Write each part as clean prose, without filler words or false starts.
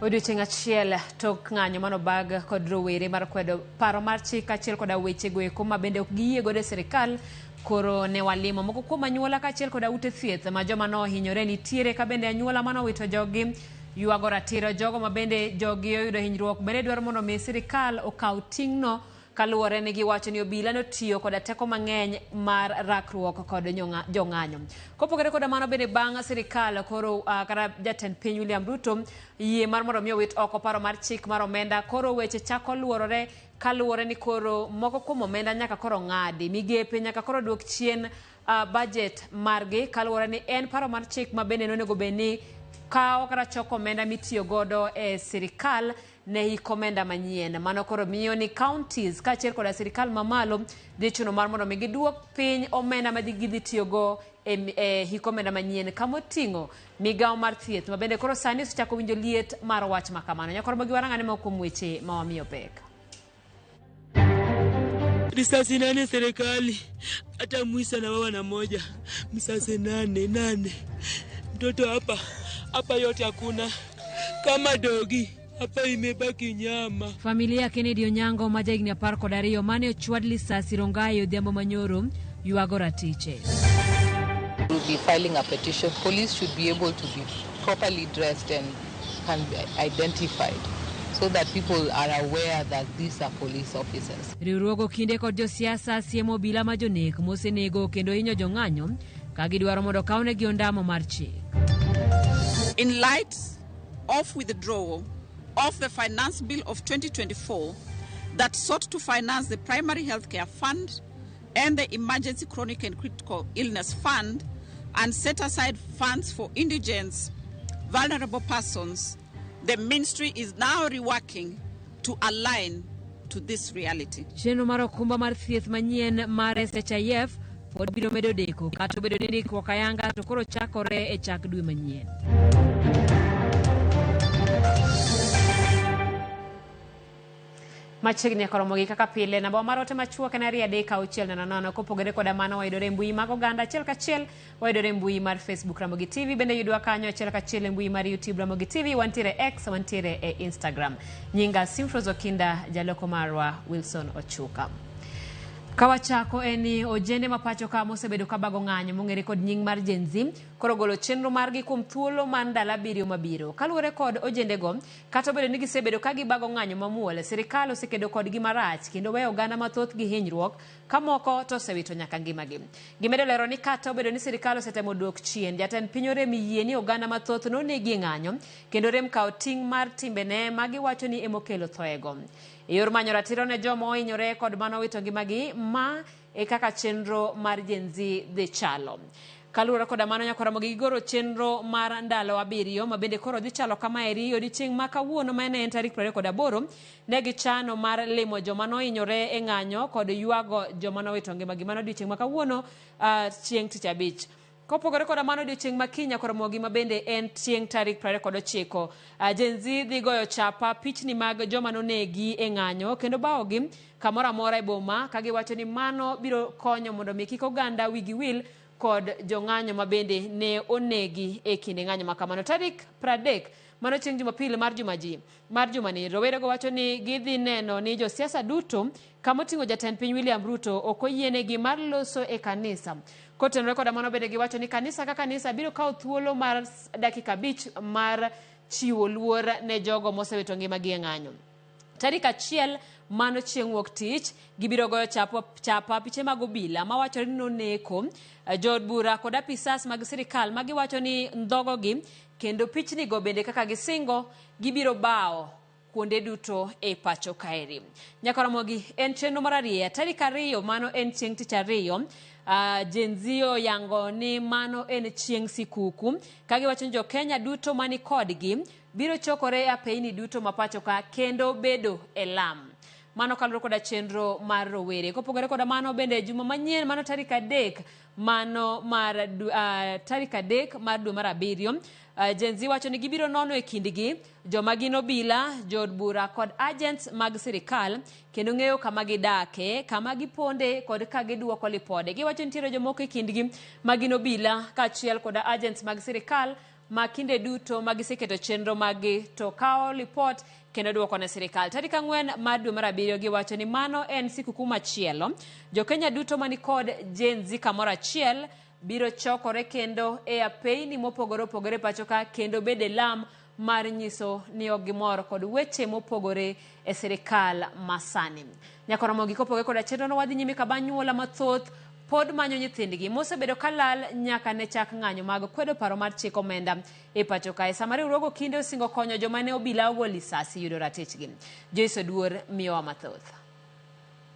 Odiochieng' achiel tok ng'anyo mano bag kod rowere mar kwedo paro mar chik achiel kod weche goeko ma bende ok giyie godo e sirikal koro ne walimo moko kuom anyuola kaachiel kod ute thieth ma joma no hinyore nitiere ka bende anyuola mano wito jogi yuago ratiro jogo ma bende jogi oyudo hinyruok bende dwaro mondo mi sirikal okaw ting'no kaluwore ni giwacho ni obila notiyo koda teko mang'eny mar rakruok kod jong'anyo. Kopogore koda mano bende bang' sirikal koro kata jatend piny William Ruto yie mar mondo mi owit oko paro mar chik mar omenda koro weche chako luorore kaluwore ni koro moko kuom omenda nyaka koro ng'adi migepe nyaka koro duok chien budget margi kaluwore ni en paro mar chik ma bende nonego bed ni kawo kata choko omenda mitiyo godo e sirikal ne hik omenda manyien mano koro miyo ni counties kaachiel koda sirikal mamalo dhi chuno mar mondo mi giduok piny omenda ma gidhi tiyogo e hik omenda manyien kamoting'o migawo mar thieth ma bende koro sani osechako winjo liet mar wach ma kamano. Nyakoro magiwarang'ane moko kuom weche ma wamiyo pek. Risasi 8 serikali hata Muisa na baba na moja misasi 8 mtoto hapa yote hakuna kama dogi hapa imebaki nyama. Familia Kennedy Onyango ma jahigni 12 mane ochwad lisasi Rongai odhiambo manyoro yuago ratiche. We'll be filing a petition. Police should be able to be properly dressed and can be identified so that people are aware that these are police officers. Riwruogo kinde kod josiasa siemo obila ma jonek mosenego kendo hinyo jong'anyo ka gidwaro mondo kawnegi ondamo mar chik. In light of withdrawal of the Finance Bill of 2024 that sought to finance the Primary Healthcare Fund and the Emergency Chronic and Critical Illness Fund and set aside funds for indigents, vulnerable persons, the ministry is now reworking to align to this reality. Chenro mar okumba mar thieth manyien mar SHIF pod biro medo deko kata bedo ni ndikruok ayanga to koro chakore e chak dwe manyien. Machiegni koromogi kaka pile namba mar ote machuok en 3:6 kopogore koda mano wayudore mbui mag oganda achiel kachiel wayudore mbui mar Facebook Ramogi TV bende yudwa kanyo achiel kachiel mbui mar YouTube Ramogi TV wantiere X wantiere e Instagram. Nyinga Simfrozo Kinda jaloko marwa Wilson Ochuka. Kawachako eni ojende mapacho ka mosebedo ka bago ng'anyo mong'ere kod nying mar Gen Z koro golo chenro margi kuom thuolo man ndalo 7 mabiro kaluwore kod ojende go kata bedo ni gisebedo ka gibago ng'anyo mamuol sirikal osekedo kodgi marach kendo weyo oganda mathoth gi hinyruok ka moko to osewito nyaka ngimagi. Gimedo lero ni kata obedo ni sirikal osetemo duok chien jatend piny orem yie ni oganda mathoth nonegi ng'anyo kendo rem kawo ting' mar timbene ma giwacho ni emokelo thoego. Yor manyo ratiro ne jomo ohinyore kod mano wito ngimagi ma e kaka chenro mar Gen Z dhi chalo. Kaluwore koda mano nyakora mogi gigoro chenro mar ndalo 7 ma bende koro dhi chalo kama eri odiochieng' ma kawuono ma en tarik 28 ne gichano mar limo joma nohinyore e ng'anyo kod yuago joma nowito ngimagi mano odiochieng' ma kawuono chieng' tich abich. Kopogore koda mano odiochieng' ma kinya koromogi ma bende en chieng' tarik 29 Gen Z dhi goyo chapa pichni mag joma nonegi e ng'anyo kendo bawogi kamoro amora e boma ka giwacho ni mano biro konyo mondo mi kik oganda wigi wil kod jong'anyo ma bende ne onegi e kinde ng'anyo ma kamano. Tarik 30 mano chieng' Jumapil mar jumani rowerego wacho ni gidhi neno ni josiasa duto kamoting'o jatend piny William Ruto ok oyienegi mar loso e kanisa. Kotenore koda mano bende giwacho ni kanisa ka kanisa biro kawo thuolo mar dakika 5 mar chiwo luor ne jogo mosewito ngimagi e ng'anyo. Tarik 1 mano chieng' wuok tich gibiro goyo chapa piche mag obila ma wacho ni noneko jod bura kod apisas mag sirikal ma giwacho ni ndhogogi kendo pichni go bende kaka gisingo gibiro bawo kuonde duto e pacho kaeri. Nyakoromogi en chenro mar ariyo tarik 2 mano en chieng' tich 2 Gen Z yango ni mano en chieng' sikuku ka giwacho ni jo Kenya duto mani kodgi biro chokore a peini duto mapacho ka kendo bedo e lam. Mano kaluro koda chenro mar rowere. Kopogore koda mano bende juma manyien mano tarik 3 mano mar tarik 3 mar dwe mar 7 Gen Z wacho ni gibiro nono e kindgi joma gin obila, jod bura kod agents mag sirikal kendo ng'eyo kama gidake, kama giponde kod ka giduoko lipode. Giwacho ni nitiere jomoko e kindgi ma gin obila kaachiel kod agents mag sirikal ma kinde duto magiseketo chenro magi to kao lipot kendo duoko ne sirikal. Tarik 4 mar dwe mar 7 giwacho ni mano en sikuku machielo. Jo Kenya duto mani kod Gen Z kamoro achiel biro chokore kendo e apeyni mopogore opogore pacho ka kendo bede lam mar nyiso ni ogimor kod weche mopogore e sirikal masani. Nyakoromo gikopoge kod chenro no wadhi nyime kabanyuola mathoth pod manyo nyithindgi mosebedo kalal nyaka ne chak ng'anyo mag kwedo paro mar chik omenda e pacho kae. Sama riwruogo kinde osingo konyo joma ne obila ogo lisasi yudo ratichgi. Joyce Oduor miyowa mathoth.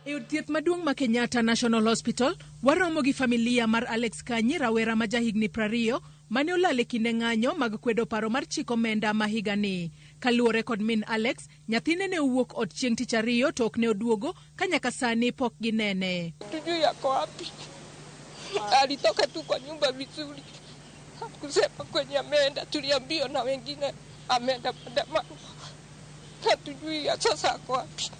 E od thieth maduong' ma Kenyatta National Hospital, waromo gi familia mar Alex Kanyi, rawera ma jahigni 20 mane olal e kinde ng'anyo mag kwedo paro mar chik omenda ma higani. Kaluwore kod min Alex, nyathine ne owuok od chieng' tich ariyo to ok ne oduogo ka nyaka sani pok ginene. Tujui yako wapi. Alitoka tu kwa nyumba vizuri. Hakusema kwenye ameenda, tuliambiwa na wengine ameenda maandamano. Hatujui sasa ako wapi.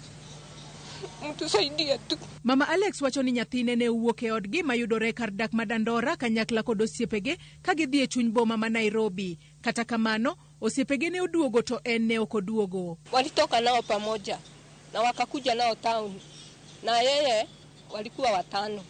Mtusaidie tu. Mama Alex wacho ni nyathine ne owuok e odgi mayudore kar dak ma Dandora kanyakla kod osiepege ka gidhi e chuny boma ma Nairobi. Kata kamano, osiepege ne oduogo to en ne ok oduogo. Walitoka nao pamoja na wakakuja nao town. Na yeye walikuwa 5.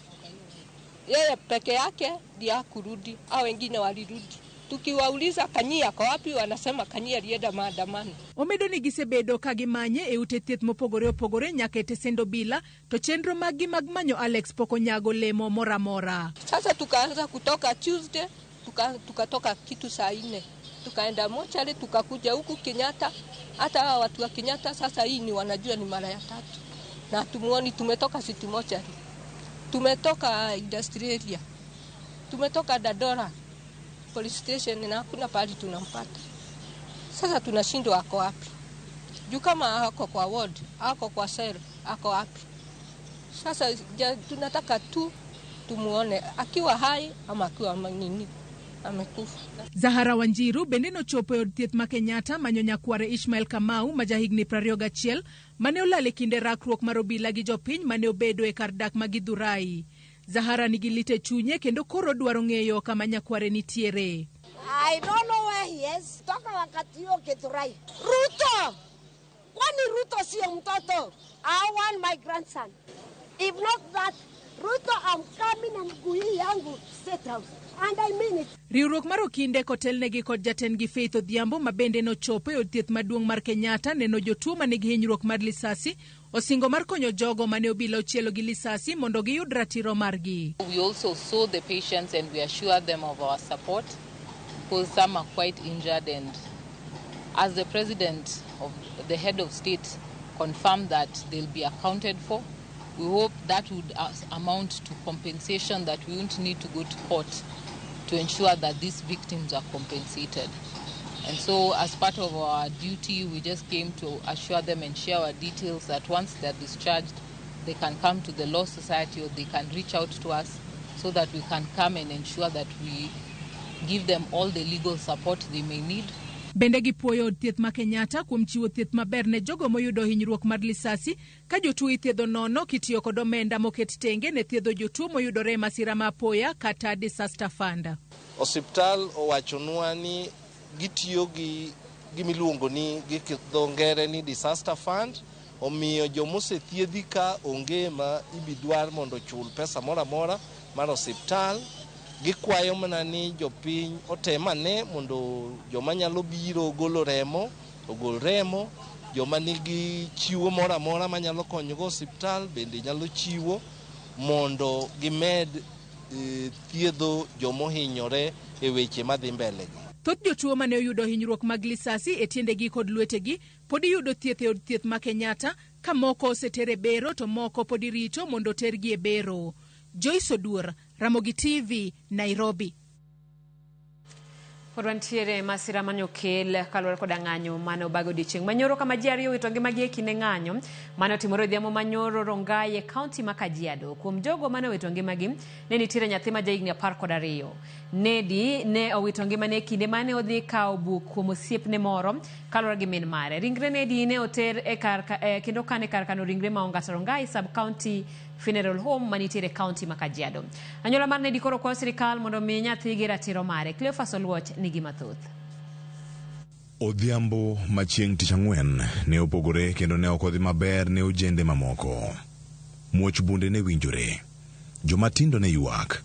Yeye peke yake ndiye hakurudi, au wengine walirudi. Tukiwauliza Kanyi yako wapi, wanasema Kanyi alienda maandamano. Omedo ni gisebedo ka gimanye e ute thieth mopogore opogore nyaka e tesend obila to chenro magi mag manyo Alex pok onyago lemo mora mora. Sasa tukaanza kutoka Tuesday, tukatoka kitu saa 4. Tukaenda mochari, tukakuja huku Kenyatta. Hata hawa watu wa Kenyatta sasa hii ni wanajua ni mara ya 3. Na tumuoni tumetoka City mochari. Tumetoka Industry Area. Tumetoka Dandora Police Station na hakuna pahali tunampata. Sasa tunashindwa ako wapi. Juu kama ako kwa ward, ako kwa cell, ako wapi. Sasa tunataka tu tumuone akiwa hai ama akiwa nini amekufa. Zahara Wanjiru bende nochopo e od thieth ma Kenyatta manyo nyakware Ishmael Kamau ma jahigni 21 mane olal e kinde rakruok mar obila gi jopiny mane obedo e kar dak ma Githurai. Zahara nigi lit e chunye kendo koro dwaro ng'eyo kama nyakware nitiere. I don't know where he is. Toka wakati huo Githurai. Ruto! Kwani Ruto sio mtoto? I want my grandson. If not that, Ruto, I'm coming na mguu yangu State House. And I mean it. Riwruok mar okinde kotelnegi kod jatendgi Faith Odhiambo ma bende nochopo e od thieth maduong' mar Kenyatta neno jotuo manigi hinyruok mar lisasi osingo mar konyo jogo mane obila ochielo gi lisasi mondo giyud ratiro margi. We also saw the patients and we assured them of our support because some are quite injured, and as the president of the head of state confirmed that they'll be accounted for, we hope that would amount to compensation, that we won't need to go to court to ensure that these victims are compensated. And so as part of our duty, we just came to assure them and share our details that once they're discharged, they can come to the Law Society or they can reach out to us so that we can come and ensure that we give them all the legal support they may need. Bende gipuoyo od thieth ma Kenyatta kuom chiwo thieth maber ne jogo moyudo hinyruok mar lisasi ka jotuo ithiedho nono kitiyo kod omenda moket tenge ne thiedho jotuo moyudore masira mapoya kata disaster fund. Osiptal owachonwa ni gitiyo gi gimiluongo ni gidho ngere ni disaster fund, omiyo jomosethiedhi ka onge ma ibidwar mondo chul pesa mora mora mar osiptal. Gikwayo mana ni jopiny otemane mondo joma nyalo biro golo remo ogol remo, joma nigi chiwo mora mora manyalo konyogo osiptal bende nyalo chiwo mondo gimed thiedho jomohinyore e weche madhi mbele. Thoth jotuo mane oyudo hinyruok mag lisasi e tiendegi kod lwetegi pod yudo thieth e od thieth ma Kenyatta, ka moko osetere bero to moko pod irito mondo tergi e bero. Joyce Oduor, Ramogi TV, Nairobi. Podwantiere masira manyokel kaluwore koda ng'anyo mane obago odiochieng' manyoro kama ji ariyo wito ngimagi e kinde ng'anyo mane otimore odhiambo manyoro Rongai e kaunti ma Kajiado. Kuom jogo mane owito ngimagi ne nitiere nyathi ma jahigni 12. Nedi ne owito ngimane e kinde mane odhi kawo buk kuom osiepne moro kaluwore gi min mare. Ringre Nedi ne oter e kendo kane kar kano ringre ma Ongata Rongai sub county Funeral Home manitiere County ma Kajiado. Anyuola mar Nedi koro kwayo sirikal mondo mi nyathigi ratiro mare. Cleophas Oluoch nigi mathoth. Odhiambo machieng' tich ang'wen ne opogore kendo ne okodhi maber ne ojende mamoko. Muoch bunde ne winjore. Jomatindo ne ywak.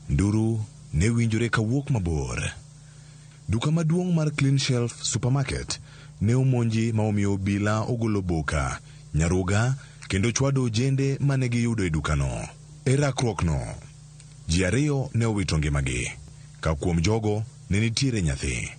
Nduru ne winjore kawuok mabor. Duka maduong' mar Clean Shelf Supermarket ne omonji ma omiyo obila ogolo boka, nyaruga kendo chwado ojende mane giyudo e dukano. E rakruokno, ji ariyo ne owito ngimagi, ka kuom jogo ne nitiere nyathi.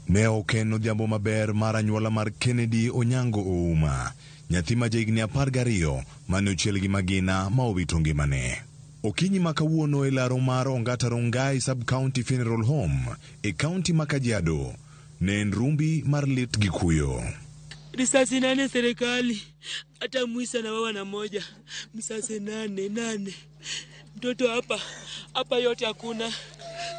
Ne oken odhiambo maber mar anyuola mar Kennedy Onyango Ouma, nyathi ma jahigni 12 mane ochiel gi magina ma owito ngimane. Okinyi ma kawuono e laro mar Ongata Rongai Sub-County Funeral Home e kaunti ma Kajiado ne en rumbi mar lit gi kuyo. Risasi 8 serikali, hata Muisa na wawa na moja, misase 8. Mtoto hapa yote hakuna,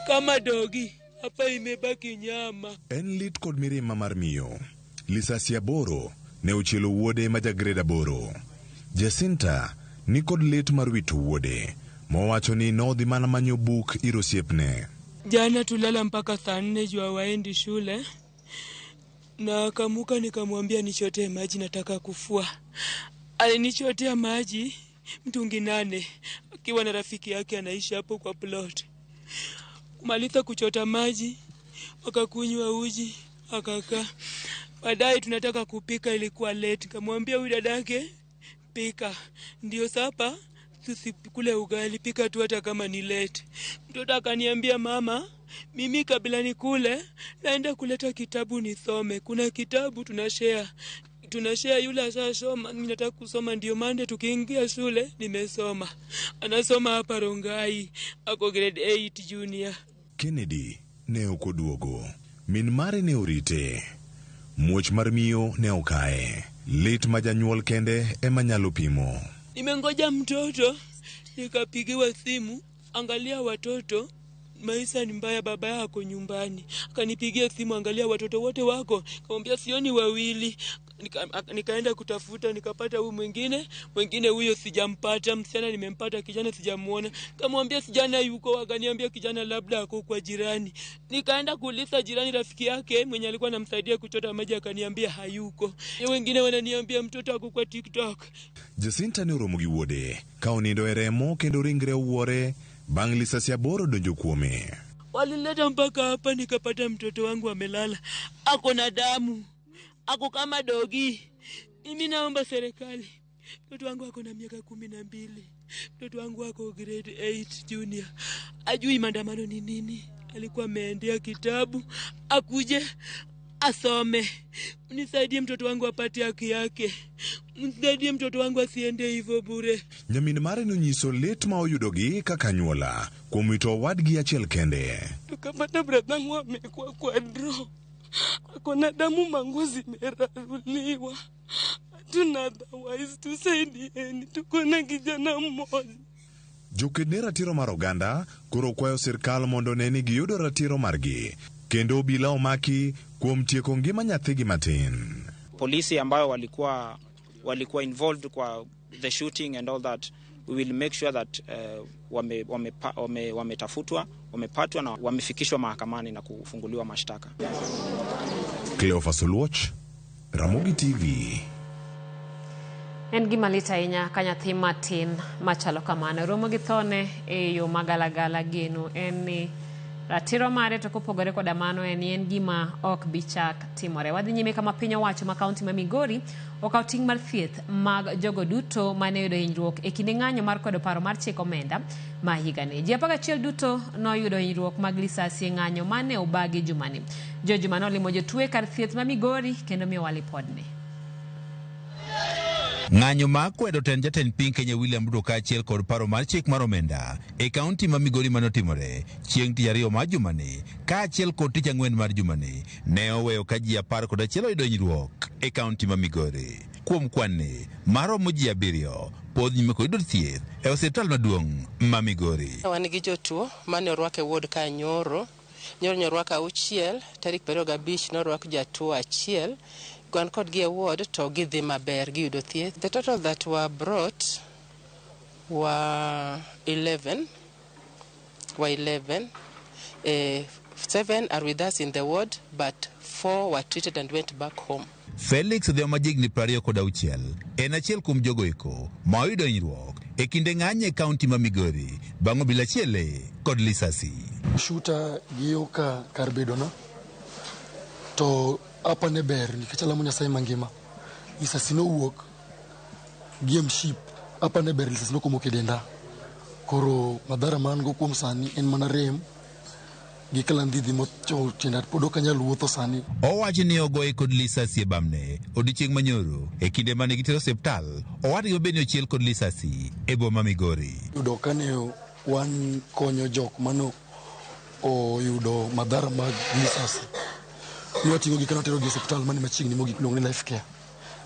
kama dogi, hapa imebaki nyama. En lit kod mirima mar miyo. Lisasi 8 ne ochielo wuode ma jagreda 8. Jacinta ni kod lit mar wito wuode, mowacho ni nodhi mana manyo buk ir osiepne. Jana tulala mpaka saa 4 juu hawaendi shule. Na kamuka nikamwambia nichote maji, nataka kufua. Alinichotea maji mtungi 8 akiwa na rafiki yake anaishi hapo kwa plot. Kumaliza kuchota maji wakakunywa uji akakaa. Baadaye tunataka kupika, ilikuwa late. Kamwambia huyu dadake pika, ndio sapa tusikule ugali, pika tu hata kama ni late. Mtoto akaniambia mama, mimi kabla nikule naenda kuleta kitabu nisome. Kuna kitabu tunashare yule asasoma, mimi nataka kusoma, ndio Monday tukiingia shule nimesoma. Anasoma hapa Rongai, ako grade 8 junior. Kennedy ne okoduogo. Min mare ne orite. Muoch mar miyo ne okae. Lit ma janyuol kende ema nyalo pimo. Nimengoja mtoto, nikapigiwa simu, angalia watoto, maisha ni mbaya, baba yako nyumbani. Akanipigia simu, angalia watoto wote wako. Kamwambia sioni wawili. Nikaenda kutafuta, nikapata huyu mwingine huyo sijampata. Msichana nimempata, kijana sijamuona. Kamwambia kijana yuko, akaniambia kijana labda ako kwa jirani. Nikaenda kuuliza jirani, rafiki yake mwenye alikuwa anamsaidia kuchota maji, akaniambia hayuko. Wengine wananiambia mtoto ako kwa TikTok. Jacinta ne oromo gi wuode, ka onindo e remo kendo ringre owuore bang' lisasi 8 donjo kuome. Walileta mpaka hapa, nikapata mtoto wangu amelala, ako na damu, ako kama dogi. Mimi naomba serikali, mtoto wangu ako na miaka 12, mtoto wangu ako grade 8 junior, ajui maandamano ni nini. Alikuwa ameendea kitabu akuje asome. Unisaidie mtoto wangu apate haki yake. Unisaidie mtoto wangu asiende hivyo bure. Nyamin mare nonyiso lit ma oyudogi kaka nyuola kuom wito wadgi achiel kende. Tukapata brother wangu amekuwa kwa draw. Akona damu, mangozi meraruliwa. Hatuna otherwise tusaidieni, tuko na kijana mmoja. Joked ratiro mar oganda koro kwayo sirkal mondo neni giyudo ratiro margi, kendo obila omaki kuom tieko ngima nyathigi matin. Polisi ambayo walikuwa involved kwa the shooting and all that, we will make sure that wametafutwa, wamepatwa na wamefikishwa mahakamani na kufunguliwa mashtaka. Cleophas Oluoch, Ramogi TV. En gima lit ahinya ka nyathi matin machalo kamano romo gi thone e yo magalagala. Geno en ni ratiro mare to kopogore koda mano en gima ok bichak timore. Wadhi nyime kama piny owacho ma kaunti ma Migori okawo ting' mar thieth mag jogo duto mane yudo hinyruok e kinde ng'anyo mar kwedo paro mar chik omenda ma higani. Ji 11 duto noyudo hinyruok mag lisasi e ng'anyo mane obagi jumani. Juma nolimo jotuo kar thieth ma Migori kendo miyowa lipodne. Ng'anyo ma kwedo ten jatend piny Kenya William Ruto kaachiel kod paro mar chik mar omenda e kaunti ma Migori manotimore chieng' tich ariyo mar jumani kaachiel kod tich ang'wen mar jumani ne oweyo ka ji 11 oyudo hinyruok e kaunti ma Migori. Kuom kwanni maromo ji 7 pod nyime kod yudo thieth e osiptal maduong' ma Migori. Wan gi jotuo mane orwak e ward ka nyoro orwak 6, tarik 25 norwak jatuo 1. Gwan kod gi award to gidhi maber giyudo thieth. The total that were brought were 11. 7 are with us in the ward, but 4 were treated and went back home. Felix Odhiambo majigni 26 en achiel kuom jogo eko ma oyudo hinyruok e kinde ng'anye kaunti ma Migori bang' obila chiele kod lisasi. Shuta giyo ka kar bedona to apa ne ber nikech alamo Nyasaye mangima. Lisasi nowuok giem ship apa ne ber lisasi nokomoko e denda. Koro madhara man go kuom sani en mana rem gi kalandhidhi mocho tienda pod ok anyal wuotho sani. Owacho ni ogoye kod lisasi e bamne odiochieng' manyoro e kinde mane gitero osiptal. Owadgi obedni ochiel kod lisasi e boma Migori. Yudo kane wan konyo jok mano oyudo madhara mag lisasi. Ni wating'o gi kane watero gi osiptal mane machiegni mogik luong ni Life Care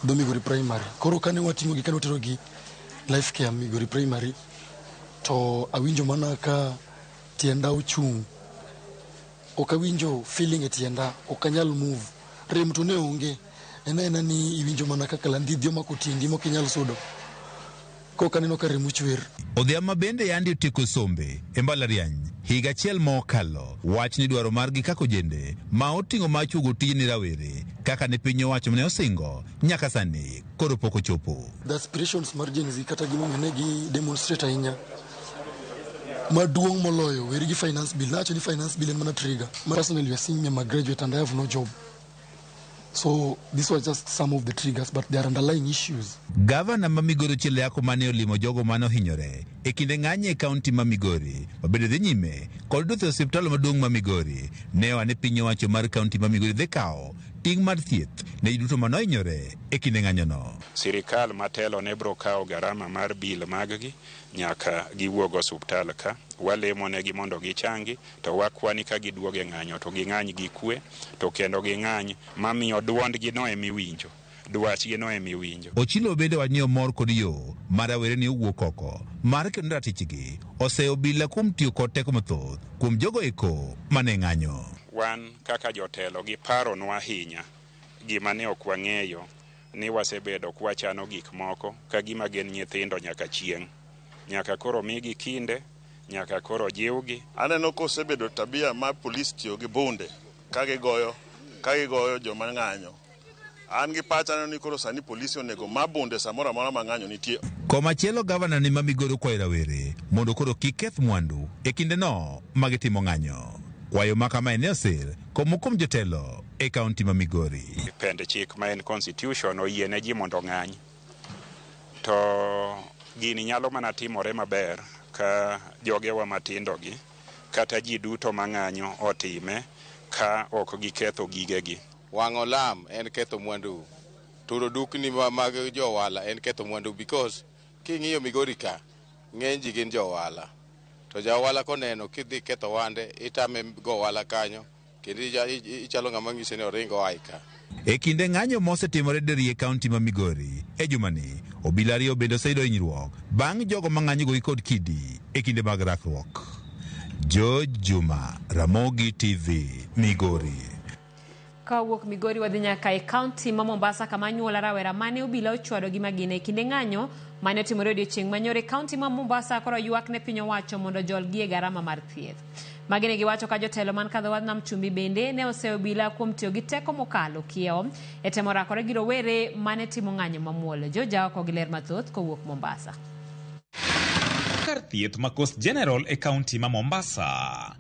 dho Migori Primary. Koro kane wating'o gi kane watero gi Life Care Migori Primary to awinjo mana ka tienda ochung'. Ok awinjo feeling e tienda, ok anyal move. Rem to ne onge. Ena ni iwinjo mana ka kalandhidhi omako tiendi mok inyal sudo. Kok aneno ka rem chwer. Odhiambo bende yandi otieko sombe e mbalariany higa achiel mokalo. Wach ni dwaro margi kaka ojende ma oting'o machuogo tijni rawere kaka ne piny owacho ne osingo nyaka sani koro pok ochopo. The aspirations mar Gen Z kata gimomiyo ne gi demonstrate ahinya maduong' moloyo weri gi finance bill. Nacho ni finance bill en mana trigger. Personally, we are seeing me, I'm a graduate and I have no job. So this was just some of the triggers, but there are underlying issues. Gavana ma Migori Chiele Yako mane olimo jogo mane ohinyore e kinde ng'anye e kaunti ma Migori obedo dhi nyime kod dutho osiptal maduong' ma Migori ne wane piny owacho mar kaunti ma Migori dhi kawo ting' mar thieth ne duto mane ohinyore e kinde ng'anyono. Sirikal matelo ne bro kawo garama mar bil mag-gi nyaka giwuog osiptal ka. Walemo negi mondo gichangi to wakwani ka giduoge ng'anyo to ging'any gi kwe to kendo ging'any mamiyo duondgi no emiwinjo. Dwachgi no emiwinjo. Ochilo bende wanyo mor kod yo marawere ni owuok oko mar kendo ratichgi oseo bila kuom tiyo kod teko mathoth kuom jogo eko mane ng'anyo. Wan kaka jotelo gi paro nwa ahinya gima ne ok wang'eyo ni wasebedo kwachano gik moko ka gima gen nyithindo nyaka chieng'. Nyaka koro migi kinde nyaka koro jiwgi. Aneno kosebedo tabia ma polis tiyo gi bunde ka gigoyo joma ng'anyo. An gi pacha ni koro sani polisi onego ma bunde samoro amora ma ng'anyo nitie. Komachielo gavana ni ma Migori kwayo rawere mondo koro kik keth mwandu e kinde no magitimo ng'anyo. Kwayo makama en osir komo kuom jotelo e kaunti ma Migori. Pend chik ma en constitution oyiene ji mondo ng'any. To gini nyalo mana timore maber ka jogewa matindo gi kata ji duto mang'anyo otime ka ok giketho gigegi. Wang'o lam en ketho mwandu. Turo dukni mag jowala en ketho mwandu because king'iyo Migori ka ng'eny ji gin jowala. To jowala koneno kidhi ketho wande itame go wala kanyo kendo ichalo ng'ama ng'ise ni oringo aika. E kinde ng'anyo mosetimore deri e kaunti ma Migori e jumani obila ariyo bende oseyudo hinyruok bang' jogo mang'anyogo kod kidi e kinde mag rakruok. George Juma, Ramogi TV, Migori. Kawuok Migori wadhi nyaka e kaunti ma Mombasa kama anyuola rawera mane obila ochwado gi magina e kinde ng'anyo mane otimore odiochieng' manyoro e kaunti ma Mombasa koro ywak ne piny owacho mondo jolgi e garama mar thieth. Magina giwacho ka jotelo man kadho wadh Nam Chumbi bende ne oseo obila kuom tiyo gi teko mokalo kiewo e temo rakore gi rowere mane timo ng'anyo mamuol. Joja oko gi ler mathoth kowuok Mombasa. Kar thieth ma Coast General e kaunti ma Mombasa.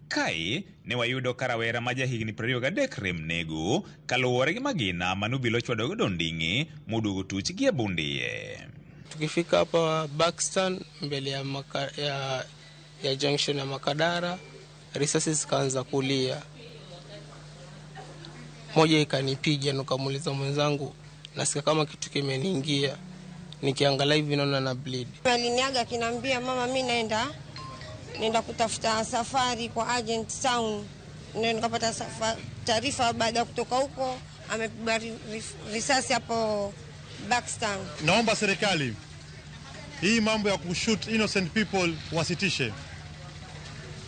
Kae ne wayudo karawera ma jahigni 23 rem nego kaluwore gi magina manubilo chwado go ndingi modugo tuch gi bundiye. Tukifika hapa Buxton mbele ya junction ya Makadara, risasi zikaanza kulia. Moja ikanipiga nikamuuliza mwenzangu, nasikia kama kitu kimeniingia. Nikiangalia hivi naona na bleed. Aliniaga kinambia mama mimi naenda kutafuta safari kwa agent town. Ndio nikapata taarifa baada ya kutoka huko amepigwa risasi hapo Buxton. Naomba serikali hii mambo ya kushoot innocent people wasitishe.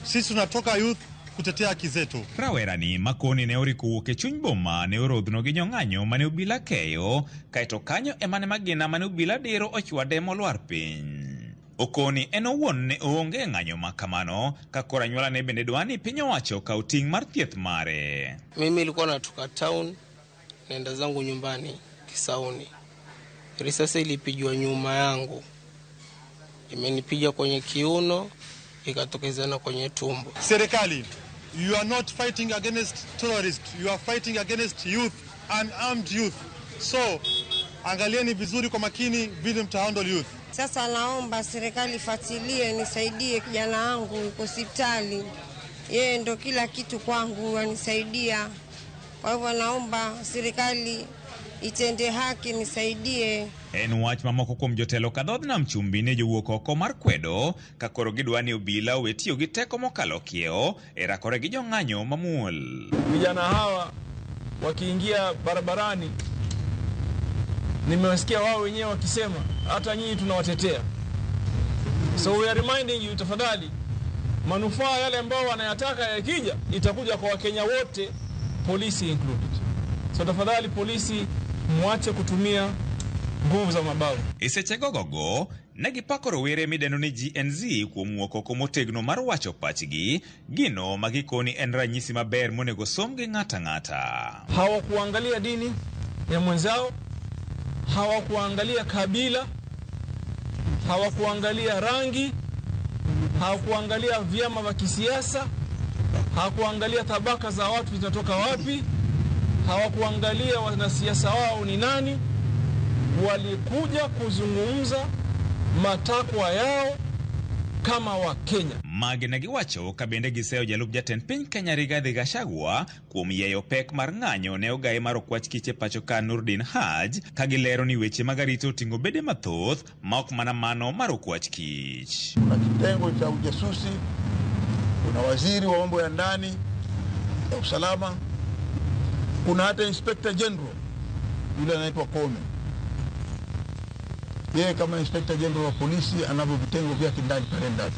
Sisi tunatoka youth kutetea haki zetu. Rawera ni makoni ne oriku ke chuny boma ne orodhno gi nyong'anyo mane obila keyo kaeto kanyo emane magina mane obila dero ochwade molwar piny. Okoni en owuon ne oonge ng'anyo makamano ka kora nyuola ne bende dwani piny owacho kaw ting' mar thieth mare. Mimi nilikuwa natoka town naenda zangu nyumbani Kisauni. Risasi ilipigwa nyuma yangu. Imenipiga kwenye kiuno, ikatokezana kwenye tumbo. Serikali, you are not fighting against terrorists, you are fighting against youth, unarmed youth. So, angalieni vizuri kwa makini vile mtahandle youth. Sasa naomba serikali ifuatilie, nisaidie kijana wangu yuko hospitali. Yeye ndo kila kitu kwangu, anisaidia. Kwa hivyo naomba serikali itende haki, nisaidie. En wach mamoko kuom jotelo kadhodh nam chumbi ne jowuok oko mar kwedo ka koro gidwani obila owe tiyo gi teko mokalo kiewo e rakore gi jong'anyo mamuol. Vijana hawa wakiingia barabarani, nimewasikia wao wenyewe wakisema hata nyinyi tunawatetea. So we are reminding you, tafadhali, manufaa yale ambao wanayataka yakija itakuja kwa Wakenya wote, polisi included. So tafadhali polisi, muache kutumia nguvu za mabavu. Iseche gogogo negipako rowere mideno ni GNZ kuom wuok oko motegno mar wacho pachgi, gino magikoni en ranyisi maber monego som gi ng'ata ng'ata. Hawakuangalia dini ya mwenzao, hawakuangalia kabila, hawakuangalia rangi, hawakuangalia vyama vya kisiasa, hawakuangalia tabaka za watu zinatoka wapi, hawakuangalia wanasiasa wao ni nani. Walikuja kuzungumza matakwa yao kama wa Kenya. Mage negiwacho ka bende giseo jalup jatend piny Kenya Rigathi Gachagua kuom yeyo pek mar ng'anyo ne ogaye mar okwach kiche pacho ka Nurdin Haji ka gilero ni weche mag arita oting'o bede mathoth ma ok mana mano mar okwach kich. Kuna kitengo cha ujasusi, kuna waziri wa mambo ya ndani ya usalama, kuna hata Inspector General yule anaitwa Kome. Yeye kama Inspector General wa polisi anavyo vitengo vyake ndani pale ndani.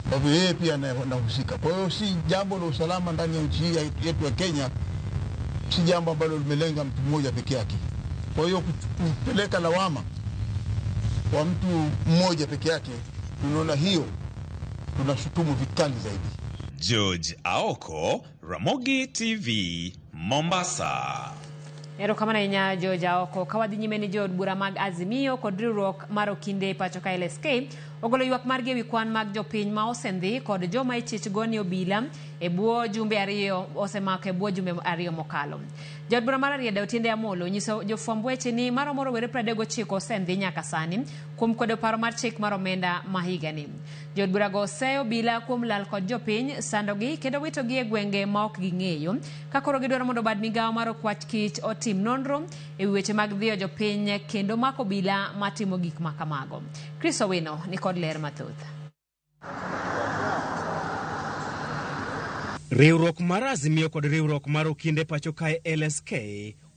Kwa hivyo yeye pia anahusika. Kwa hiyo si jambo la usalama ndani ya nchi yetu ya Kenya, si jambo ambalo limelenga mtu mmoja peke yake. Kwa hiyo kupeleka lawama kwa mtu mmoja peke yake, tunaona hiyo tunashutumu vikali zaidi. George Aoko, Ramogi TV, Mombasa. Erokamano nya George Aoko. Kawadhi nyime ni jod bura mag Azimio kod riwruok mar okinde pacho ka LSK ogolo ywak margi ewi kwan mag jopiny ma osendhi kod joma ichich goni obila e bwo jumbe ariyo osemako e bwo jumbe ariyo mokalo. Jod bura mar Rarieda Otiende Amollo nyiso jofwamb weche ni maromo rowere 39 osendhi nyaka sani kuom kwedo paro mar chik mar omenda ma higani. Jod bura go oseyo obila kuom lal kod jopiny, sandogi kendo witogi e gwenge ma ok ging'eyo ka koro gidwaro mondo bad migawo mar okwach kich otim nonro e weche mag dhiyo jopiny kendo mako obila matimo gik makamago. Chris Owino ni kod ler mathoth. Riwruok mar Azimio kod riwruok mar okinde pacho kae LSK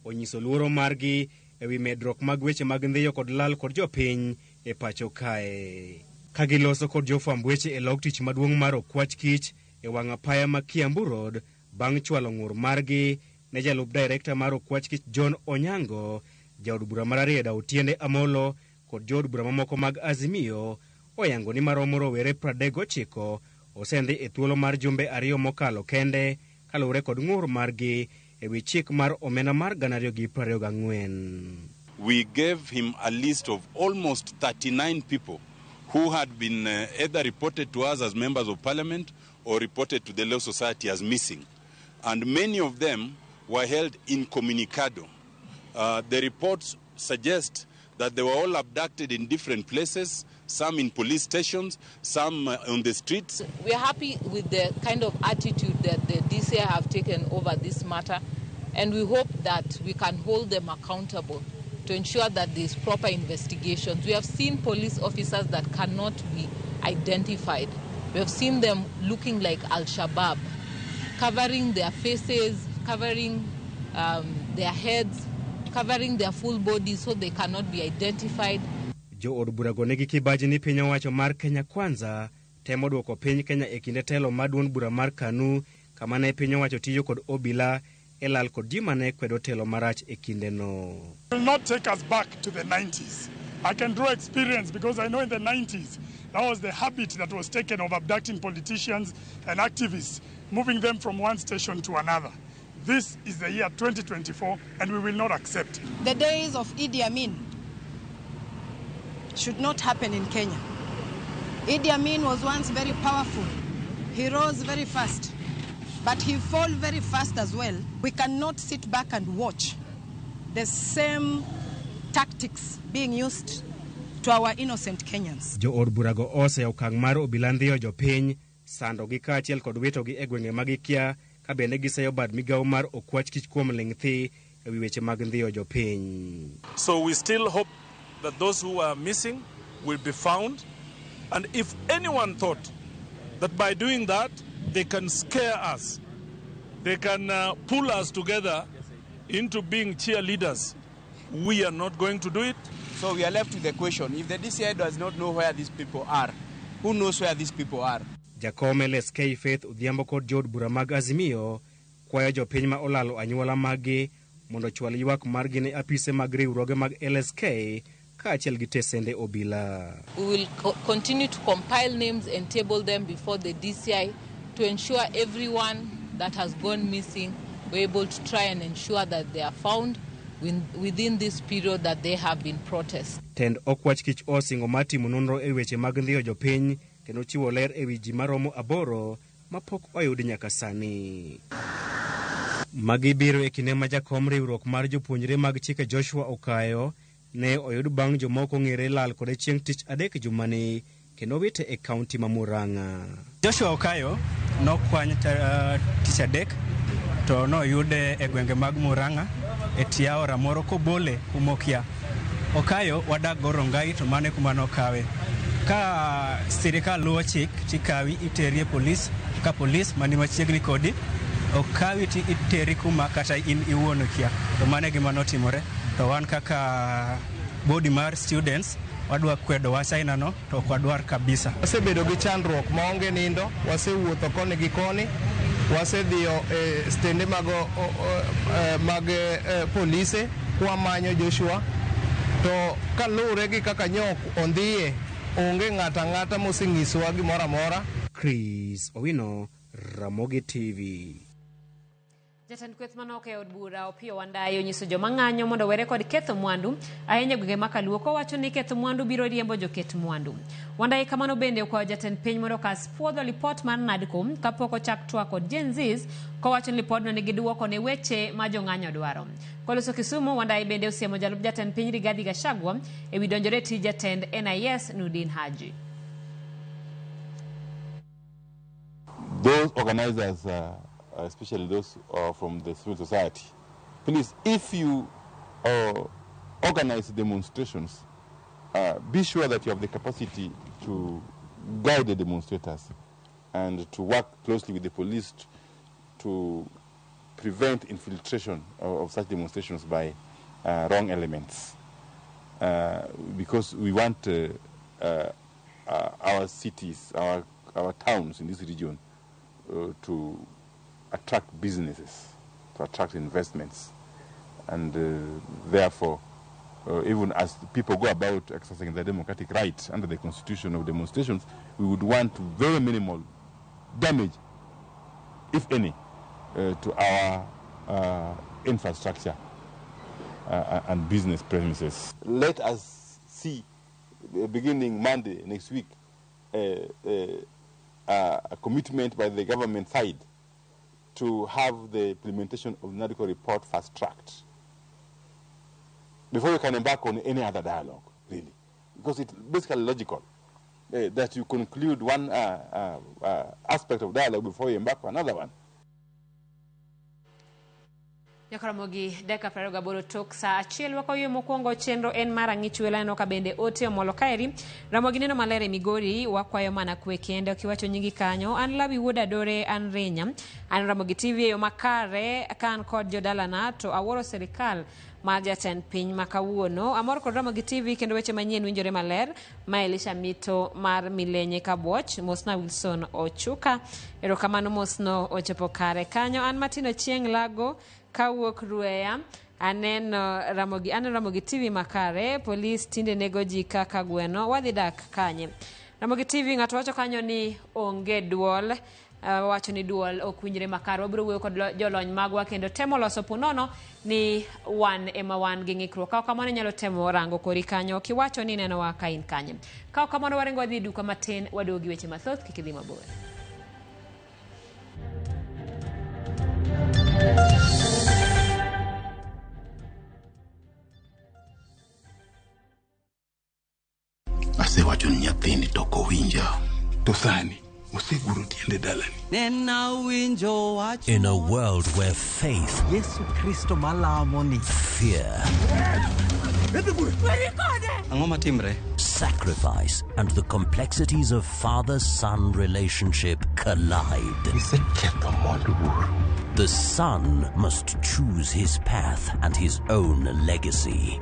onyiso luoro margi ewi medruok mag weche mag ndhiyo kod lal kod jopiny e pacho kae. Kagiloso kod jofwamb weche e log tich maduong' mar okwach kich e wang' apaya ma Kiambu Road bang' chwalo ng'ur margi ne jalup director mar okwach kich John Onyango, jaod bura mar Rarieda Otiende Amollo kod jood bura mamoko mag Azimio oyango ni maromo rowere 39 osendhi e thuolo mar jumbe ariyo mokalo kende kaluwore kod ng'ur margi ewi chik mar omenda mar 2024. We gave him a list of almost 39 people who had been either reported to us as members of parliament or reported to the Law Society as missing. And many of them were held incommunicado. The reports suggest that they were all abducted in different places, some in police stations, some on the streets. We are happy with the kind of attitude that the DCI have taken over this matter, and we hope that we can hold them accountable to ensure that there is proper investigations. We have seen police officers that cannot be identified. We have seen them looking like Al-Shabaab, covering their faces, covering their heads, covering their full bodies so they cannot be identified. Jo od bura go negi kibaji ni piny owacho mar Kenya Kwanza temo duoko piny Kenya e kinde telo maduong' bura mar KANU kama ne piny owacho tiyo kod obila e lal kod ji mane kwedo telo marach e kinde no. Will not take us back to the 90s I can draw experience because I know in the 90s, that was the habit that was taken of abducting politicians and activists, moving them from one station to another. This is the year 2024, and we will not accept it. The days of Idi Amin should not happen in Kenya. Idi Amin was once very powerful. He rose very fast, but he fell very fast as well. We cannot sit back and watch the same tactics being used to our innocent Kenyans. Jo od burago ose okang mar obila ndhiyo jopiny sando gi kaachiel kod witogi e gwenge magikia ka bende giseyo bad migawo mar okwach kich kuom ling' thi e wi weche mag ndhiyo jopiny. So we still hope that those who are missing will be found, and if anyone thought that by doing that they can scare us, they can pull us together into being cheerleaders, we are not going to do it. So we are left with the question, if the DCI does not know where these people are, who knows where these people are? Jakom LSK Faith Odhiambo kod jod bura mag Azimio kwayo jopiny ma olalo anyuola maggi mondo chwal ywak margi ne apise mag riwruoge mag LSK kaachiel gi tesende obila. We will continue to compile names and table them before the DCI to ensure everyone that has gone missing, we're able to try and ensure that they are found within this period that they have been protest. Tend okwach kich osingo matimo nonro e weche mag ndhiyo jopiny kendo chiwo ler e wi ji maromo 8 mapok oyud nyaka sani. Magi biro e kinde ma jakom riwruok mar jopuonjre mag chike Joshua Okayo ne oyud bang' jomoko ng'ere lal kode chieng' tich adek jumani kendo wite e kaunti ma Murang'a. Joshua Okayo nokwany tich adek to noyude e gwenge mag Murang'a e tie aora moro kobole kumokia. Okayo wadak go Rongai to mane kuma nokawe. Ka sirikal luwo chik tikawi iteri e polis, ka polis mani machiegni kodi okawi ti iteri kuma kata in iwuon kia. To mane gima notimore. To wan kaka body mar students wadwa kwedo wasaina no to kwadwar kabisa. Wasebedo gi chandruok maonge nindo, wasewuotho koni gi koni, wasedhiyo stende mag polise kwa manyo Joshua. To kalure gi kaka nyok ondhiye onge ng'ata moseng'isowa gimoro amora. Chris Owino, Ramogi TV. Jatend kweth manok e od bura Opiyo Wandayi onyiso joma ng'anyo mondo were kod ketho mwandu ahinya gwenge ma Kaluo kowacho ni ketho mwandu biro riembo joket mwandu. Wandayi kamano bende okwayo jatend piny mondo kas puodho lipot mar NADCO kapok ochak twak kod Gen Zs kowacho ni lipodno nigi duoko ne weche ma jong'anyo dwaro. Koloso Kisumu, Wandayi bende osiemo jalup jatend piny Rigathi Gachagua e wi donjore tij jatend NIS Nudin Haji. Those organizers especially those from the civil society, please, if you organize demonstrations, be sure that you have the capacity to guide the demonstrators and to work closely with the police to prevent infiltration of such demonstrations by wrong elements. Because we want our cities, our towns in this region to attract businesses, to attract investments, and therefore, even as people go about exercising their democratic right under the constitution of demonstrations, we would want very minimal damage, if any, to our infrastructure and business premises. Let us see, beginning Monday next week, a commitment by the government side to have the implementation of the NADCO report fast-tracked before you can embark on any other dialogue, really. Because it's basically logical that you conclude one aspect of dialogue before you embark on another one. Yakaramogi deka praroga bolo tok sa achiel wako yo mokwongo chenro en marang'ich welano ka bende ote omolo kaeri. Ramogi neno malere Migori wakwayo mana kwe kende okiwacho nyingi kanyo an lawi wuoda dore an renya an Ramogi TV yo makare kan kod jodalana to aworo serikal mar jatend piny makawuono amor kod Ramogi TV kendo weche manyien winjore maler ma Elisha Mito mar Milenye Kabwoch Mosna Wilson Ochuka erokamano Mosno ochopo kare kanyo an Matino Chieng Lago kawuok Rueya. Aneno Ramogi TV makare, polis tinde nego ji kaka gweno, wadhi dak kanye. Ramogi TV ng'ato wacho kanyo ni onge duol, wacho ni duol okwinjre makare. Wabiro wuoyo kod jolony magwa kendo temo loso punono ni wan ema wan gi ng'ikruok. Kao kamano nyalo temo rango kori kanyo kiwacho ni neno wa kain kanye. Kao kamano waringo wadhi duka matin wadogi weche mathoth kik idhi mabor. Asewacho ni nyathini to kowinja to sani oseguro tiende dalani. In a world where faith, fear, sacrifice, and the complexities of father-son relationship collide. The son must choose his path and his own legacy.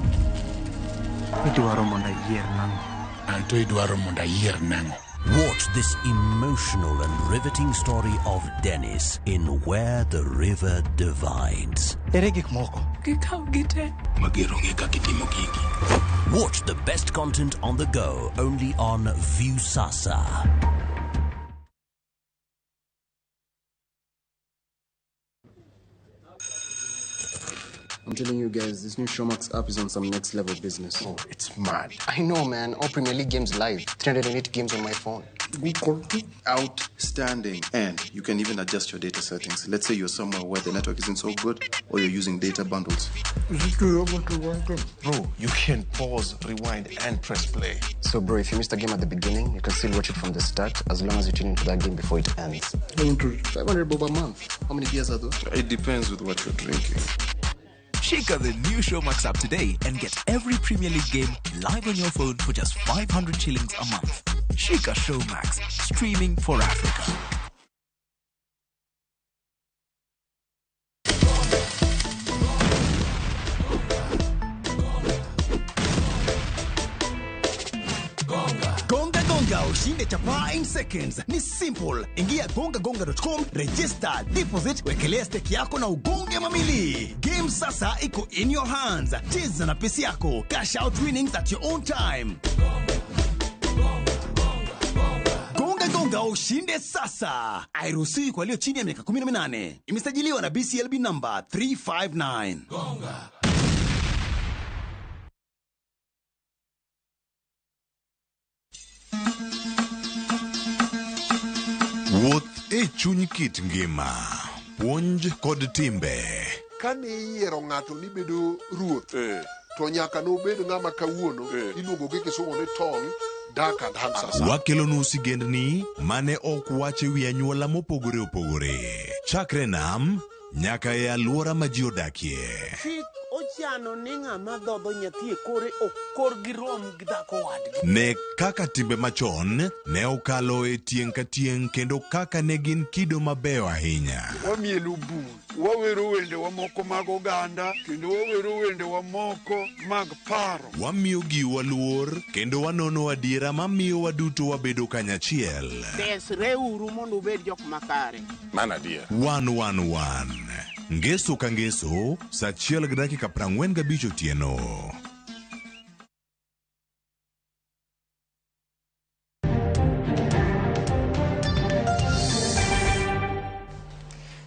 Watch this emotional and riveting story of Dennis in Where the River Divides. Watch the best content on the go only on Viusasa. I'm telling you guys, this new Showmax app is on some next level business. Oh, it's mad. I know, man. All Premier League games live. 308 games on my phone. Good quality. Outstanding. And you can even adjust your data settings. Let's say you're somewhere where the network isn't so good or you're using data bundles. Bro, you can pause, rewind, and press play. So, bro, if you missed a game at the beginning, you can still watch it from the start as long as you tune into that game before it ends. 500 bob a month. How many beers are those? It depends with what you're drinking. Check out the new Showmax app today and get every Premier League game live on your phone for just 500 shillings a month. Shika Showmax, streaming for Africa. Gonga ushinde chapa in seconds. Ni simple. Ingia gongagonga.com, register, deposit, wekelea stake yako na ugonge mamili. Game sasa iko in your hands. Cheza na pesi yako. Cash out winnings at your own time. Gonga ushinde sasa. Hairuhusiwi kwa walio chini ya miaka 18. Imesajiliwa na BCLB number 359. Gonga. Wuoth e chuny kit ngima, puonj kod timbe. Kane iyiero ng'ato ni bedo ruoth, to nyaka nobed ng'ama kawuono iluongo gi kisungu ni Tom, Dark and Handsome. Wakelonu sigendni mane ok wache wi anyuola mopogore opogore. Chakre nam nyaka e alwora ma ji odakie. Ochiano ni ng'ama dhodho nyathi e kore ok korgi rom gi dhako wadgi. Ne kaka timbe machon ne okalo e tieng' ka tieng' kendo kaka ne gin kido mabeyo ahinya. Wamielu bul, wawero wende wa moko mag oganda, kendo wawero wende wa moko mag paro. Wamiyo giwa luor kendo wanono adiera mamiyo waduto wabedo kanyachiel. Desreuru mondo ubed jok makare. Mana adier. 111. Ngeso ka ngeso, saa 1:45 otieno.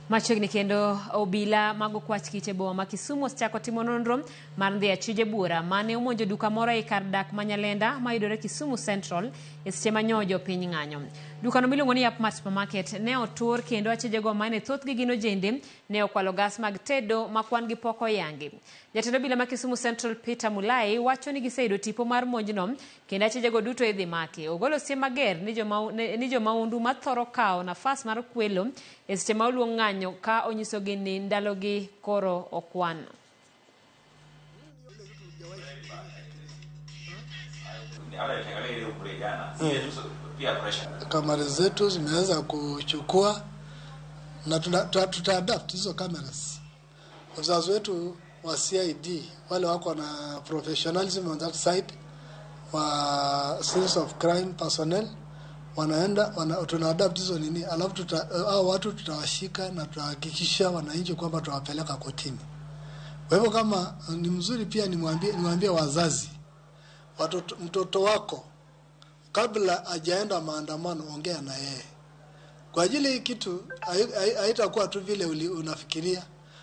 Machiegni kendo obila mago kwach kite boma ma Kisumu osechako timo nonro mar ndhi achije bura mane omonjo duka moro e kar dak ma Nyalenda mayudore Kisumu Central e seche manyojo piny ng'anyo. Duka no miluongo ni Yapmat Supermarket ne otur kendo achije go mane thothgi gin ojende ne okwalo gas mag tedo ma kwan gi poko yangi. Jatend obila ma Kisumu Central Peter Mulai wacho ni giseyudo tipo mar monjno kendo achije go duto idhi make. Ogolo siem mager ni jomaundu mathoro kawo nafas mar kwelo e seche ma oluong ng'anyo ka onyisogi ni ndalogi koro okwan. Kamera zetu zimeweza kuchukua na tutaadapt hizo cameras. Wazazi wetu wa CID wale wako na professionalism on that side, wa sense of crime personnel wanaenda tunaadapt hizo nini, alafu hao watu tutawashika na tutahakikisha wananchi kwamba tutawapeleka kotini. Kwa hivyo kama ni mzuri pia niwaambie wazazi, mtoto wako kabla hajaenda maandamano ongea na yeye. Kwa ajili hii kitu haitakuwa tu vile unafikiria.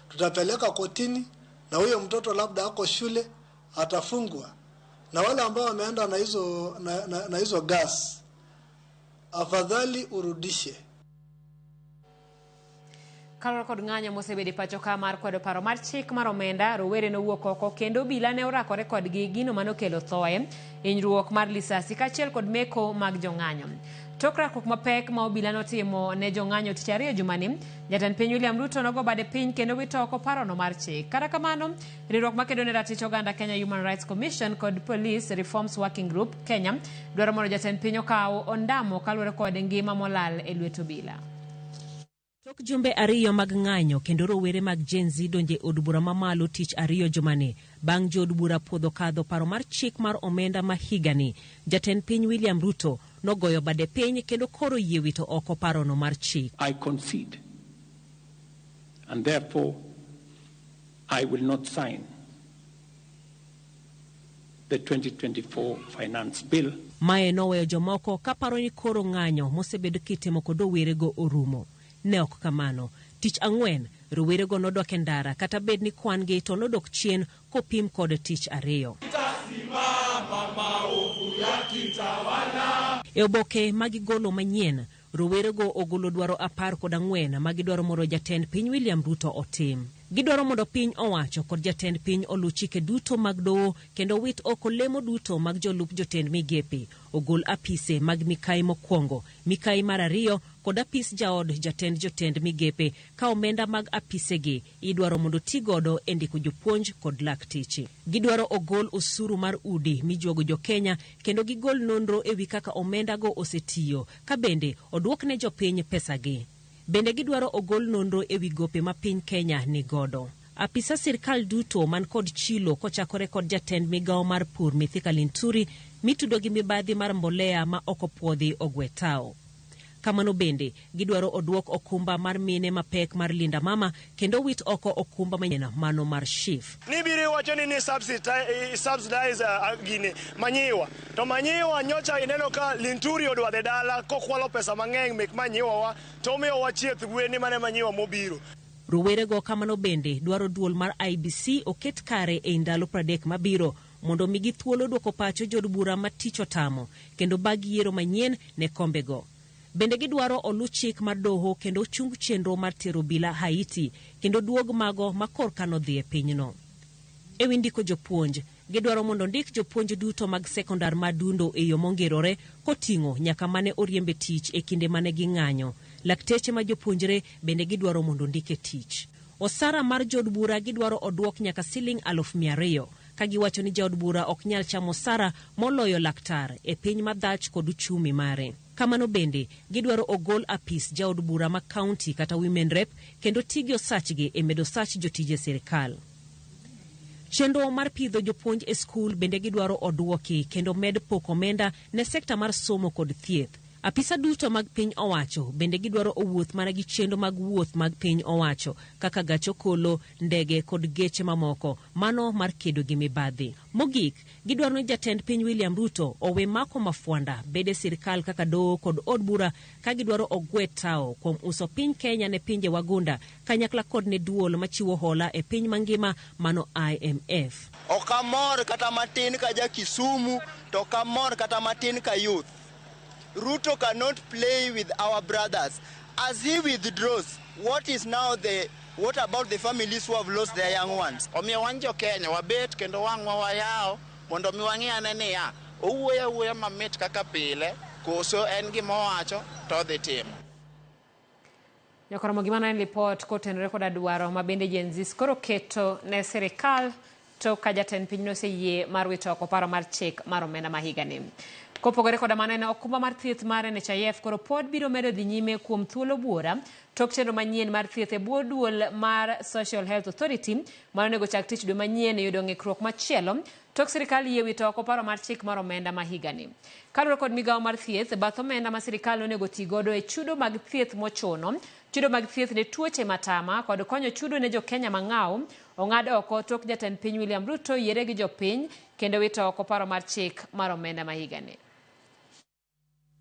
Tutapeleka kotini na huyo mtoto labda ako shule atafungwa. Na wale ambao wameenda na hizo gas, afadhali urudishe. Kalora kod ng'anyo mosebedi pacho ka mar kwedo paro mar chik mar omenda, rowere nowuok oko kendo bila ne orakore kodgi gino manokelo thoe, hinyruok mar lisasi kachiel kod meko mag jong'anyo. Tok rakruok mapek ma obila notimo ne jong'anyo tich ariyo jumani, jatend piny William Ruto nogo bade piny kendo wito oko parono mar chik. Kata kamano, riwruok makedo ne ratich oganda Kenya Human Rights Commission kod Police Reforms Working Group Kenya dwaro mondo jatend piny okaw ondamo kaluwore kod ngima molal e lwet obila. Tok jumbe ariyo mag ng'anyo kendo rowere mag Gen Z donje od bura mamalo tich ariyo jumani bang' jod bura puodho kadho paro mar chik mar omenda ma higani, jatend piny William Ruto nogoyo bade piny kendo koro yie wito oko parono mar chik. I concede, and therefore I will not sign the 2024 finance bill. Mae noweyo jomoko kaparo ni koro ng'anyo mosebedo kitimo kod rowerego orumo. Ne ok kamano, tich ang'wen rowerego nodok e ndara kata bed ni kwan gi to nodok chien kopim kod tich ariyo. E oboke magigolo manyien, rowerego ogolo dwaro 14 magidwaro mondo jatend piny William Ruto otim. Gidwaro mondo piny owacho kod jatend piny olu chike duto mag doho kendo wit oko lemo duto mag jolup jotend migepe, ogol apise mag mikai mokwongo, mikai mar ariyo kod apis jaod jotend migepe ka omenda mag apisegi idwaro mondo tigodo e ndiko jopuonj kod lakteche. Gidwaro ogol osuru mar udi mijuogo jo Kenya kendo gigol nonro ewi kaka omenda go osetiyo ka bende odwok ne jopiny pesagi. Bende gidwaro ogol nonro ewi gope ma piny Kenya ni godo. Apisa sirkal duto man kod chilo kochakore kod jatend migao mar pur Mithika Linturi mitudo gi mibadhi mar mbolea ma okopuodhi ogwetao. Kamano bende gidwaro odwok okumba mar mine mapek mar Linda Mama kendo wit oko okumba manyena mano mar SHIF. Nibiri wacho ni subsidize gine manyiwa. To manyiwa nyocha ineno ka Linturi odwa de dala kokwalo pesa mang'eny mek manyiwa wa to miyo wachieth gweni mane manyiwa mobiro. Rowerego kamano bende dwaro duol mar IBC oket kare e ndalo 30 mabiro mondo migi thuolo dwoko pacho jod bura maticho tamo kendo bag yiero manyien ne kombego. Bende gidwaro olu chik mar doho kendo chung chenro mar tero bila Haiti kendo duog mago makor kano dhi e pinyno. E windiko jopuonj, gidwaro mondo ndik jopuonj duto mag sekondar madundo e yo mongerore koting'o nyaka mane oriembe tich e kinde mane ging'anyo. Lakteche ma jopuonjre bende gidwaro mondo ndike tich. Osara mar jod bura gidwaro odwok nyaka siling 200,000 ka giwacho ni jaod bura ok nyal chamo osara moloyo laktar e piny madhach kod uchumi mare. Kamano bende gidwaro ogol apis jaod bura ma county kata women rep kendo tigyo sachgi e medo sach jotije sirikal. Chenro mar pidho jopuonj e skul bende gidwaro odwoki kendo med pok omenda ne sekta mar somo kod thieth. Apisa duto mag piny owacho bende gidwaro owuoth mana gi chenro mag wuoth mag piny owacho kaka gachokolo, ndege kod geche mamoko, mano mar kedo gi mibadhi. Mogik, gidwaro ni jatend piny William Ruto owe mako mafuanda bede sirkal kaka doho kod od bura ka gidwaro ogwe tao kuom uso piny Kenya ne pinje wagunda kanyakla kod ne duol machiwo hola e piny mangima mano IMF. Okamor kata matin ka ja Kisumu, to kamor kata matin ka youth. Ruto cannot play with our brothers. As he withdraws, what about the families who have lost their young ones? Omiyo wanjo Kenya wabet kendo wang'wa wayao mondo mi wang'iyane niya owuoya mamit kaka pile koso en gima owacho to dhi timo. Nyakoro gimana en report kotenore kod dwaro ma bende Gen Z koro keto ne sirikal to ka jatend piny noseyie mar wito oko paro mar chik mar omenda ma higani. Kopogore koda mano ne okumba mar thieth mar NHIF koro pod biro medo dhi nyime kuom thuolo buora tok chenro manyien mar thieth e bwo duol mar Social Health Authority mano nego chak tich dwe manyien yudo ng'ikruok machielo tok sirikal yie wito oko paro mar chik mar omenda ma higani. Kaluwore kod migawo mar thieth, bath omenda ma sirikal onego ti godo e chudo mag thieth mochuno, chudo mag thieth ne tuoche matama kod konyo chudo ne jo-Kenya mang'aw ong'ad oko tok jatend piny William Ruto yiere gi jopiny kendo wito oko paro mar chik mar omenda ma higani.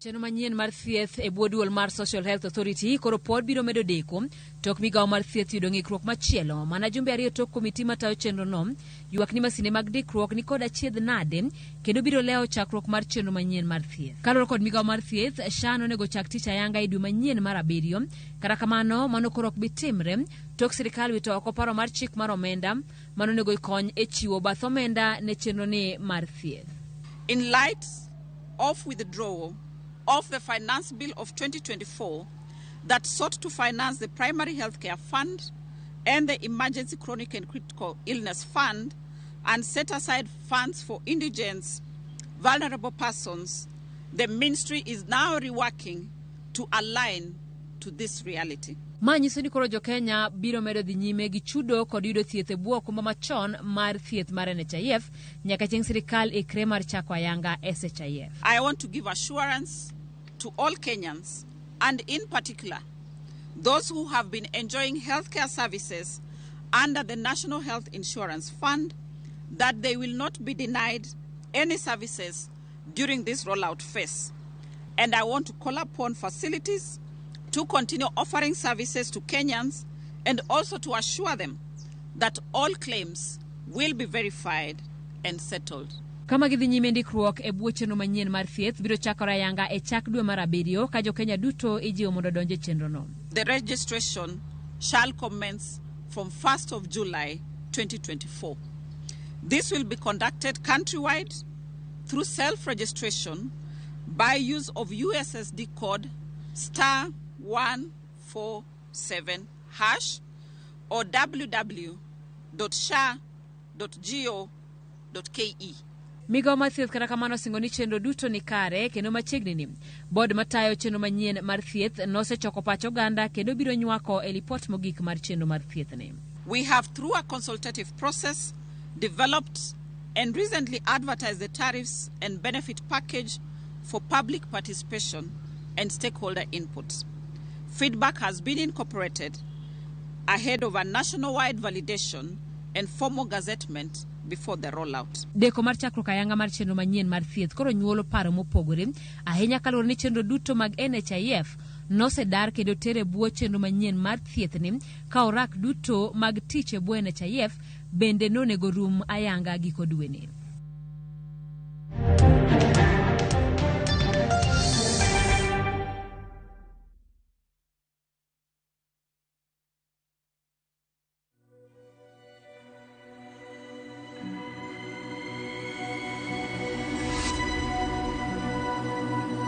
Chenro manyien mar thieth e bwo duol mar Social Health Authority koro pod biro medo deko tok migawo mar thieth yudo ng'ikruok machielo. Mana jumbe ariyo tok komiti matayo chenro no ywak ni masinde mag dikruok ni kod achiedh nade kendo biro leo chakruok mar chenro manyien mar thieth. Kaluwore kod migawo mar thieth, SHA onego chak tich ayanga e dwe manyien mar 7. Kata kamano, mano koro ok bi timre tok sirikal wito oko paro mar chik mar omenda mano onego ikony e chiwo bath omenda ne chenro ni mar thieth. In light of withdrawal of the Finance Bill of 2024 that sought to finance the Primary Healthcare Fund and the Emergency Chronic and Critical Illness Fund and set aside funds for indigents, vulnerable persons, the ministry is now reworking to align to this reality. Ma nyiso ni koro jo-Kenya biro medo dhi nyime gi chudo kod yudo thieth e bwo okumba machon mar thieth mar NHIF nyaka chieng' sirikal ikre mar chako ayanga SHIF. I want to give assurance to all Kenyans, and in particular, those who have been enjoying healthcare services under the National Health Insurance Fund, that they will not be denied any services during this rollout phase. And I want to call upon facilities to continue offering services to Kenyans and also to assure them that all claims will be verified and settled. Kama gidhi nyime ndikruok e bwo chenro manyien mar thieth biro chakore ayanga e chak dwe mar 7 ka jo-Kenya duto ijiwo mondo donje chenro no. The registration shall commence from 1st of July 2024. This will be conducted countrywide through self-registration by use of USSD code *147# or www.sha.go.ke. Migawo mar thieth kata kamano singo ni chenro duto ni kare kendo machiegni ni bod matayo chenro manyien mar thieth nosechoko pach oganda kendo biro nywako e lipot mogik mar chenro mar thieth ni. We have through a consultative process developed and recently advertised the tariffs and benefit package for public participation and stakeholder input. Feedback has been incorporated ahead of a nationwide validation and formal gazettement before the rollout. Deko mar chakruok ayanga mar chenro manyien mar thieth koro nyuolo paro mopogore ahinya kaluwore ni chenro duto mag NHIF nosedar kendo tere bwo chenro manyien mar thieth ni ka orak duto mag tich e bwo NHIF bende nonego rum ayanga giko dwe ni.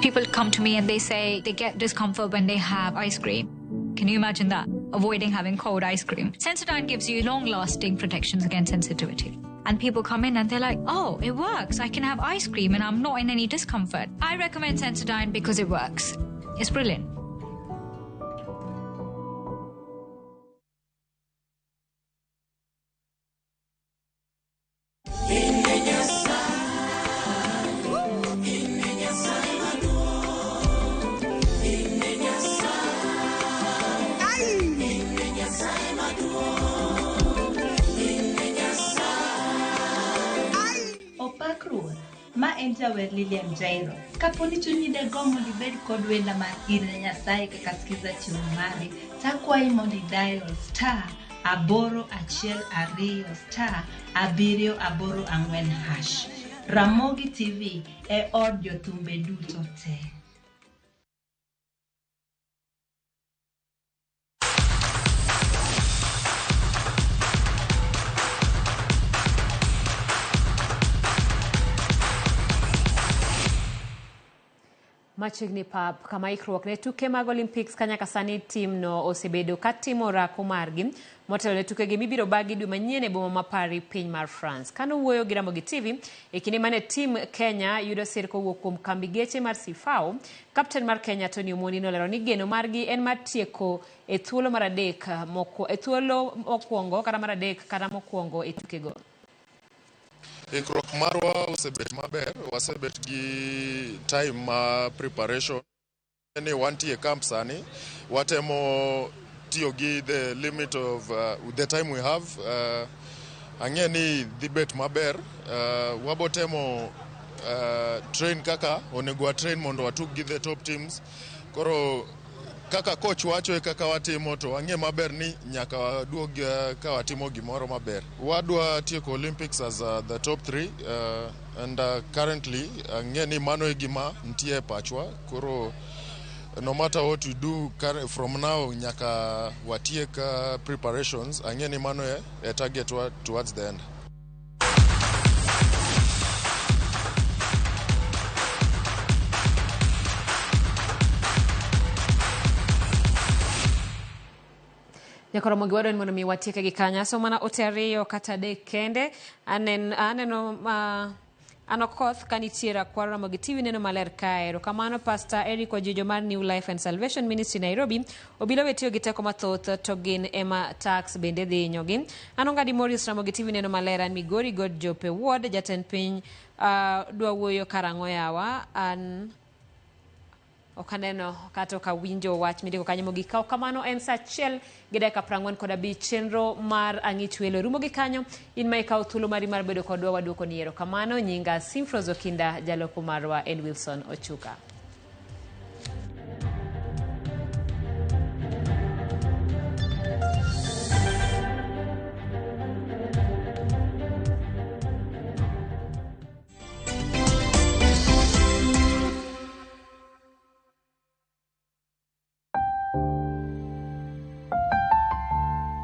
People come to me and they say they get discomfort when they have ice cream. Can you imagine that? Avoiding having cold ice cream. Sensodyne gives you long-lasting protections against sensitivity. And people come in and they're like, oh, it works. I can have ice cream and I'm not in any discomfort. I recommend Sensodyne because it works. It's brilliant. Ma en jawer Lilian Jairo. Kaponi chunyi de gomo libed kod wenda mar ire Nyasaye kaka skiza chiwo mari, takwayi mondo dial *112*784#. Ramogi TV e od jothumbe duto te. Machiegni pap kama ikruok ne tuke mag Olympics kanyaka sani tim no osebedo katimo rako margi motelo ne tuke gi mibiro bagi dwe manyien e boma ma Paris piny mar France. Kano wuoyo gi Ramogi TV e kinde mane tim Kenya yudo sir kowuok kuom kambi geche mar Sifao, kapten mar Kenya Tony Omondi nolero ni geno margi en mar tieko e thuolo mar adek mokwongo kata mar adek kata mokwongo e tuke go. Ikruok marwa osebet maber, wasebet gi time ma preparation. Ni wantie camp sani, watemo tiyo gi the limit of the time we have. Ang'e ni dhi bet maber, wabotemo train kaka onego train mondo watug gi the top teams. Koro kaka coach wacho kaka watimo to ang'e maber ni nyaka waduog ka watimo gimoro maber. Wadwa tieko Olympics as the top 3 and currently ang'e ni mano e gima nitie pachwa. Koro no matter what we do from now nyaka watiek preparations, ang'e ni mano e target towards the end. Nyakoro mongi wado ni mondo mi watieke gi kanya. So mana ote ariyo kata adek kende. Aneno Anokoth kanitiera kwa Ramogi TV neno maler kae. Rokamano Pastor Eric Wajijo mar New Life and Salvation Ministry Nairobi. Obila wetio giteko mathoth to gin ema tax bende dhi nyogi. Anongadi Morris Ramogi TV neno maler an Migori God Jope Ward jaten piny dwa wuoyo karang'o yawa an okaneno kata kawinjo wach mindiko kanyo mogik. Kamano en saa 1:45 chenro mar ang'ich welo rumo gi kanyo. In ma ikaw thuolo mari mar bedo kodwa waduoko ni erokamano. Nyinga Simfrozo Kinda jaloko marwa en Wilson Ochuka.